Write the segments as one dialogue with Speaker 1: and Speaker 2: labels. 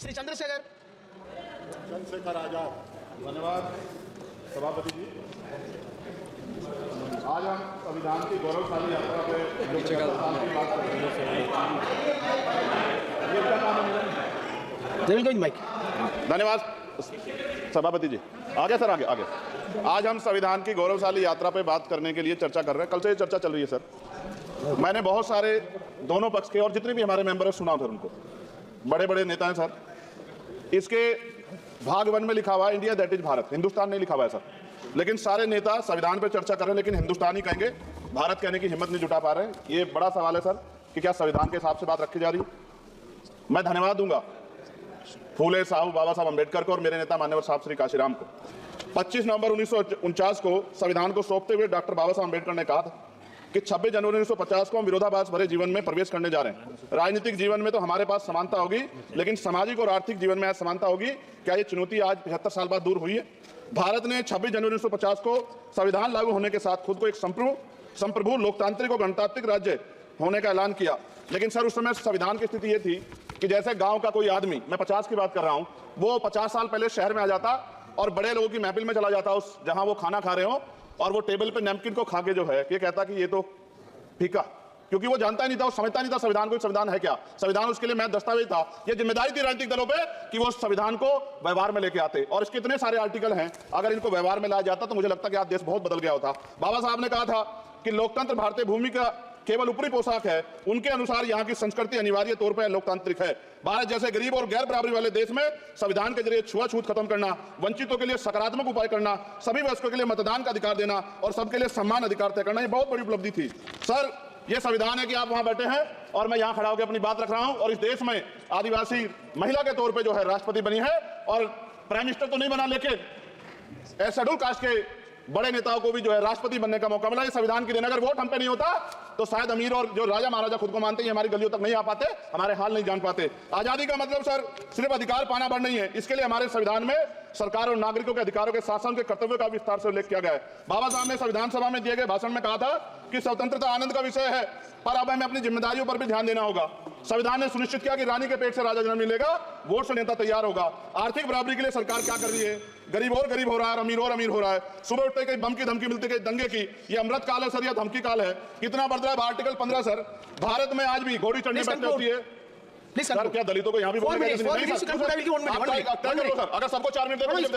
Speaker 1: श्री चंद्रशेखर
Speaker 2: आजाद। धन्यवाद सभापति जी। आज हम संविधान की गौरवशाली यात्रा पे बात कर रहे हैं। धन्यवाद सभापति जी। आगे सर, आगे आगे। आज हम संविधान की गौरवशाली यात्रा पे बात करने के लिए चर्चा कर रहे हैं। कल से ये चर्चा चल रही है सर। मैंने बहुत सारे दोनों पक्ष के और जितने भी हमारे मेंबर हैं सुना सर, उनको बड़े बड़े नेता हैं सर। इसके भाग 1 में लिखा हुआ है India that is Bharat, Hindustan नहीं लिखा हुआ है सर। लेकिन सारे नेता संविधान पर चर्चा कर रहे हैं, लेकिन हिंदुस्तान ही कहेंगे, भारत कहने की हिम्मत नहीं जुटा पा रहे हैं। ये बड़ा सवाल है सर कि क्या संविधान के हिसाब से बात रखी जा रही है। मैं धन्यवाद दूंगा फूले साहब, बाबा साहब अम्बेडकर को और मेरे नेता मान्यवर साहब श्री काशीराम को। 25 नवंबर 1949 को संविधान को सौंपते हुए डॉक्टर बाबा साहब अम्बेडकर ने कहा था कि 26 जनवरी 1950 को हम विरोधाभास भरे जीवन में प्रवेश करने जा रहे हैं। राजनीतिक जीवन में तो हमारे पास समानता होगी, लेकिन सामाजिक और आर्थिक जीवन में समानता होगी। क्या ये चुनौती आज 75 साल बाद दूर हुई है? भारत ने 26 जनवरी 1950 को संविधान लागू होने के साथ खुद को एक संप्रभु लोकतांत्रिक और गणतांत्रिक राज्य होने का ऐलान किया। लेकिन सर उस समय संविधान की स्थिति ये थी कि जैसे गांव का कोई आदमी, मैं 50 की बात कर रहा हूं, वो 50 साल पहले शहर में आ जाता और बड़े लोगों की महफिल में चला जाता, उस जहां वो खाना खा रहे हो, और वो टेबल पे नैपकिन को खा के जो है ये कहता कि ये तो फीका, क्योंकि वो जानता नहीं था, वो समझता नहीं था संविधान को, संविधान है क्या। संविधान उसके लिए मैं दस्तावेज था। ये जिम्मेदारी थी राजनीतिक दलों पे कि वो संविधान को व्यवहार में लेके आते, और इसके इतने सारे आर्टिकल हैं, अगर इनको व्यवहार में लाया जाता तो मुझे लगता कि आज देश बहुत बदल गया होता। बाबा साहब ने कहा था कि लोकतंत्र भारतीय भूमि का केवल ऊपरी पोशाक है, उनके अनुसार यहाँ की संस्कृति अनिवार्य तौर पर लोकतांत्रिक है। भारत जैसे गरीब और गैर बराबरी वाले देश में संविधान के जरिए छुआछूत खत्म करना, वंचितों के लिए सकारात्मक उपाय करना, सभी वयस्कों के लिए मतदान का अधिकार देना और सबके लिए सम्मान अधिकार तय करना, ये बहुत बड़ी उपलब्धि थी सर। ये संविधान है कि आप वहां बैठे हैं और मैं यहां खड़ा होकर अपनी बात रख रहा हूं, और इस देश में आदिवासी महिला के तौर पे जो है राष्ट्रपति बनी है, और प्राइम मिनिस्टर तो नहीं बना, लेकिन शेड्यूल कास्ट के बड़े नेताओं को भी जो है राष्ट्रपति बनने का मौका मिला। ये संविधान की देन। अगर वोट हम पे नहीं होता तो शायद अमीर और जो राजा महाराजा खुद को मानते हैं हमारी गलियों तक नहीं आ पाते, हमारे हाल नहीं जान पाते। आजादी का मतलब सर सिर्फ अधिकार पाना बड़ नहीं है। इसके लिए हमारे संविधान में सरकार और नागरिकों के अधिकारों के शासन के कर्तव्यों का विस्तार से उल्लेख किया गया है। बाबा साहब ने संविधान सभा में दिए गए भाषण में कहा था कि स्वतंत्रता आनंद का विषय है, पर अब हमें अपनी जिम्मेदारियों पर भी ध्यान देना होगा। संविधान ने सुनिश्चित किया कि रानी के पेट से राजा जन्म नहीं लेगा, वोट से नेता तैयार होगा। आर्थिक बराबरी के लिए सरकार क्या कर रही है? गरीब और गरीब हो रहा है, अमीर और अमीर हो रहा है। सुबह उठते कहीं बम की धमकी मिलती, कहीं दंगे की। ये अमृत काल है सर या धमकी काल है? कितना बढ़ रहा है आर्टिकल 15 सर। भारत में आज भी घोड़ी चढ़नी बैठती होती है सर। क्या दलितों को यहाँ भी बोलने अगर सबको 4 मिनट दे दो, ये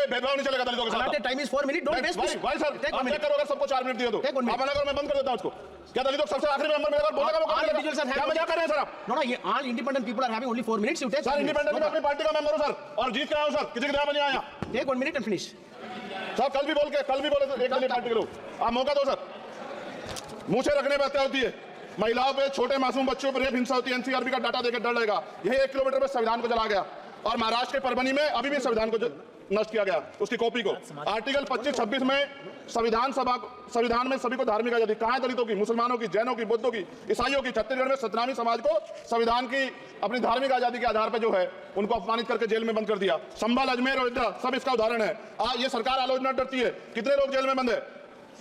Speaker 2: भेदभाव नहीं चलेगा दलितों के साथ।
Speaker 3: Time is 4 minute, don't waste
Speaker 2: भाई सर, आप क्या करो अगर सबको 4 मिनट दिए तो आप मना करो, मैं बंद कर देता हूं उसको। क्या दलितों को सबसे आखिरी मेंबर मेरा बोलने का मौका मिलेगा? क्या मजाक कर रहे हैं सर आप?
Speaker 3: नो नो, ये all independent people are having only 4 minutes. You take
Speaker 2: sir, independent में अपनी पार्टी का मेंबर हूं सर, और जीत के आया हूं सर, किसी के दया में नहीं आया।
Speaker 3: Take 1 minute and finish
Speaker 2: sir. कल भी बोले तो एक दलीय पार्टी के लोग, आप मौका दो सर। मुंह से रखने पर हत्या होती है, महिलाओं पे, छोटे मासूम बच्चों पर रेप हिंसा होती है। एनसीआरबी का डाटा देकर डर लगेगा। यही 1 किलोमीटर में संविधान को जला गया, और महाराष्ट्र के परभनी में अभी भी संविधान को नष्ट किया गया, उसकी कॉपी को। आर्टिकल 25-26 में संविधान में सभी को धार्मिक आजादी। कहां है दलितों की, मुसलमानों की, जैनों की, बुद्धों की, ईसाइयों की? छत्तीसगढ़ में सतनामी समाज को संविधान की अपनी धार्मिक आजादी के आधार पर जो है उनको अपमानित करके जेल में बंद कर दिया। संभल, अजमेर, अयोध्या सब इसका उदाहरण है। ये सरकार आलोचना डरती है। कितने लोग जेल में बंद है?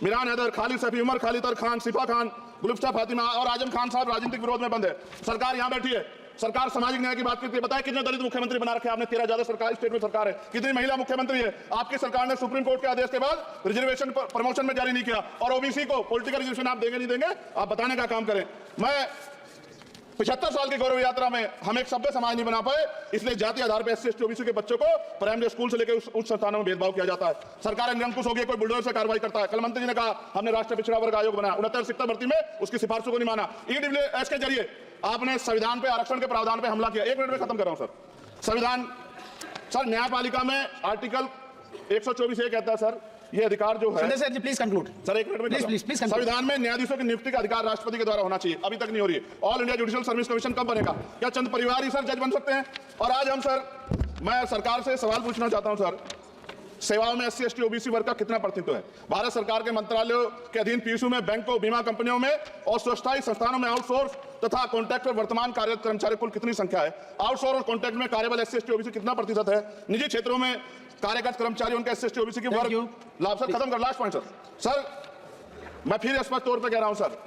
Speaker 2: मिरान हैदर, खालिद सैफी, उमर खालिद खान, सिफा खान, गुलफ्ता फातिमा और आजम खान साहब राजनीतिक विरोध में बंद है। सरकार यहां बैठी है, सरकार सामाजिक न्याय की बात करती है। बताया कितने दलित मुख्यमंत्री बना रखे आपने? 13 ज्यादा सरकार स्टेट में सरकार है। कितनी महिला मुख्यमंत्री है? आपकी सरकार ने सुप्रीम कोर्ट के आदेश के बाद रिजर्वेशन प्रमोशन में जारी नहीं किया, और ओबीसी को पॉलिटिकल रिजर्वेशन आप देंगे नहीं देंगे, आप बताने का काम करें। मैं 75 साल की गौरव यात्रा में हम एक सभ्य समाज नहीं बना पाए, इसलिए जाति आधार पर SC, ST, OBC के बच्चों को प्राइमरी स्कूल से लेकर उच्च संस्थानों में भेदभाव किया जाता है। सरकार निरंकुश हो गई, कोई बुलडोजर से कार्रवाई करता है। कल मंत्री जी ने कहा हमने राष्ट्रीय पिछड़ा वर्ग आयोग बनाया, 69 शिक्षक भर्ती में उसकी सिफारिशों को नहीं माना। EWS के जरिए आपने संविधान पे, आरक्षण के प्रावधान पे हमला किया। 1 मिनट में खत्म कर रहा हूं सर। संविधान सर, न्यायपालिका में आर्टिकल 124 ये कहता है सर, ये अधिकार जो है,
Speaker 3: प्लीज कंक्लूड
Speaker 2: सर 1 मिनट में
Speaker 3: प्लीज
Speaker 2: संविधान में न्यायाधीशों की नियुक्ति का अधिकार राष्ट्रपति के द्वारा होना चाहिए, अभी तक नहीं हो रही है। All India judicial service commission कब बनेगा? क्या चंद परिवार ही सर जज बन सकते हैं? और आज हम सर, मैं सरकार से सवाल पूछना चाहता हूं सर, सेवाओं में SC, ST, OBC वर्ग का कितना प्रतिनिधित्व है? भारत सरकार के मंत्रालयों के अधीन PSU में, बैंकों, बीमा कंपनियों में और स्वशासी संस्थानों में आउटसोर्स तथा कॉन्ट्रैक्ट पर वर्तमान कार्यरत कर्मचारी कुल कितनी संख्या है? आउटसोर्स और कॉन्ट्रैक्ट में कार्यबल SC, ST, OBC कितना प्रतिशत है? निजी क्षेत्रों में कार्यरत कर्मचारी उनके SC, ST, OBC की वर्ग लाभ। सर खत्म कर, लास्ट पॉइंट सर। मैं फिर स्पष्ट तौर पर कह रहा हूं सर,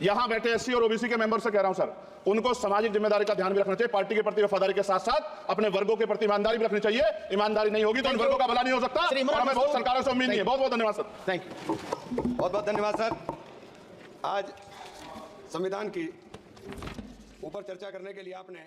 Speaker 2: यहां बैठे एससी और ओबीसी के मेंबर से कह रहा हूं सर, उनको सामाजिक जिम्मेदारी का ध्यान भी रखना चाहिए, पार्टी के प्रति वफादारी के साथ साथ अपने वर्गों के प्रति ईमानदारी भी रखनी चाहिए। ईमानदारी नहीं होगी तो उन वर्गों का भला नहीं हो सकता, और हमें बहुत सरकारों से उम्मीद नहीं है। बहुत बहुत धन्यवाद सर।
Speaker 3: Thank you.
Speaker 1: बहुत बहुत धन्यवाद सर। आज संविधान की ऊपर चर्चा करने के लिए आपने